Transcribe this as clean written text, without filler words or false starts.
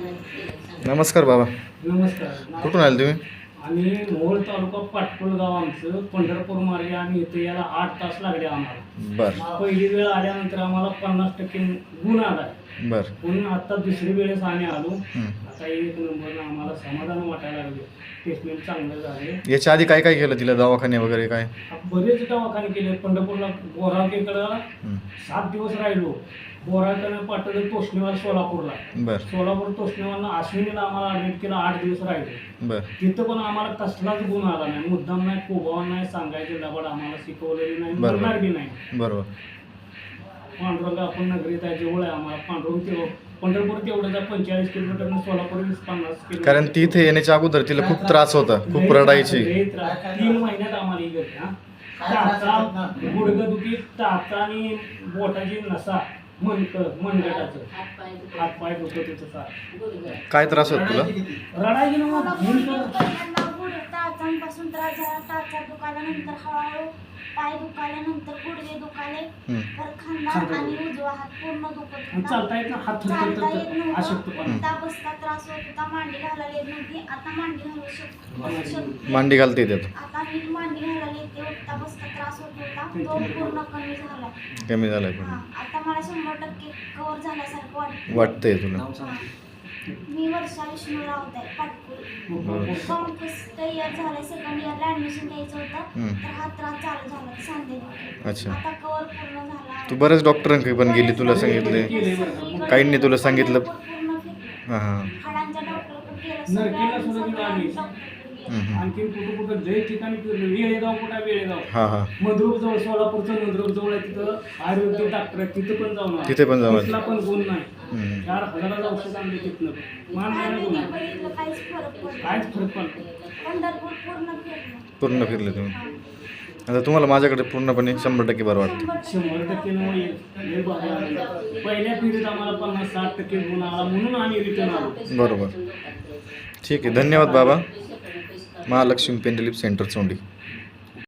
नमस्कार बाबा. नमस्कार. कुठून आले तुम्ही? आम्ही मोहोळ तालुका पाटकुळ गाव आमचं, पंढरपूर मार्गे आम्ही इथे यायला 8 तास लागले आम्हाला. बर पहिली वेळ आल्यानंतर आम्हाला 50% गुण आला. बर. म्हणून आता दुसरी वेळेस आम्ही आलो. हं. आता एक नंबरनं आम्हाला समाधान वाटायला लागले. ट्रीटमेंट चांगलं झाले. याच्या आधी काय काय केलं तिला, दवाखाने वगैरे काय? बरेच दवाखाने केले. पंढरपूरला बोराकेकडं हं. 7 दिवस राहिलो. बोराकडनं पाठवलं तोष्णीवाल सोलापूरला. बर सोलापूर तोष्णीवालनं अश्विनीला आम्हाला ॲडमिट केलं. 8 दिवस राहिले. बर. तिथं पण आम्हाला कसलाच गुण आला नाही. मुद्दाम नाही, कोबावा नाही, सांगायचे लबाड आम्हाला शिकवलेली नाही, बरोबर. बोलणार बी नाही. बरोबर. पांडुरंग आपण नगरीत आहे, जवळ आहे आम्हाला. पांडुरंग ते पंढरपूर तेवढं 45 किलोमीटर, सोलापूर 50 किलोमीटर. कारण ती इथे येण्याच्या अगोदर तिला खूप त्रास होता, खूप रडायची. 3 महिन्यात आम्हाला ही गती. टाचा, गुडघेदुखी, टाचा आणि बोटाची नसा, मनगटाचं हातपाय दुखत होतं सारं. काय त्रास होत तुला? रडायची ना मग. टाचांपासून त्रास झाला. टाचा दुखाल्यानंतर हळूहळू पाय दुखाल्यानंतर गुडघे दुखाले. तर खांदा आणि उजवा हात पूर्ण दुखत होता. चालता येत ना, हात चालता येत थरथरत नव्हतं. अशक्तपणा. उठता बसता त्रास होत होता. मांडी घालायला येत नव्हती. आता मांडी घालू शकते. मांडी घालते येतात, आता मी मांडी घालायला येते. उठता बसता त्रास होत होता, तो पूर्ण कमी झाला. कमी झालाय पण. आता मला 100% कव्हर झाल्यासारखं वाटतं. वाटतंय तुला? मी वर्षा विष्णू राऊत आहे, पाटकुल. कॉम्प्युस तयार झालं. सेकंड इयरला ॲडमिशन घ्यायचं होतं. तर हा त्रास चालू झाला सांधेदुखी. अच्छा. आता कव्हर पूर्ण झाला. तू बऱ्याच डॉक्टरांकडे पण गेली, तुला सांगितले? काहींनी तुला सांगितलं? पूर्ण फिरले. हां हां. हाडांच्या डॉक्टरकडे गेलं. नरकीला सुद्धा गेलो आम्ही. हं, हं. आणखी कुठं लय ठिकाणी फिरलो. वेळेगाव कुठं आहे, वेळेगाव हां हां. मंद्रुप जवळ, सोलापूरचं मंद्रुप जवळ आहे. तिथं आयुर्वेदिक डॉक्टर आहे, तिथं पण जाऊन आलो. तिथे पण जाऊन आलो. तिथला पण गुण नाही. हं. 4,000 औषध आणले तिथनं. मान नाही गुण आयुर्वेदिक आहे. बघितलं, काहीच फरक पडला. काहीच फरक पडतो. पंढरपूर पूर्ण फिरलं. पूर्ण फिरले तुम्ही. आता तुम्हाला माझ्याकडे पूर्णपणे 100% बरं वाटतं. 100% न लय भारी आलं. पहिल्या पिढीत आम्हाला 50-60% गुण आला, म्हणून आम्ही रिटर्न आलो. बरोबर. ठीक आहे, धन्यवाद बाबा. Mahalakshmi pain relief centre Chondi.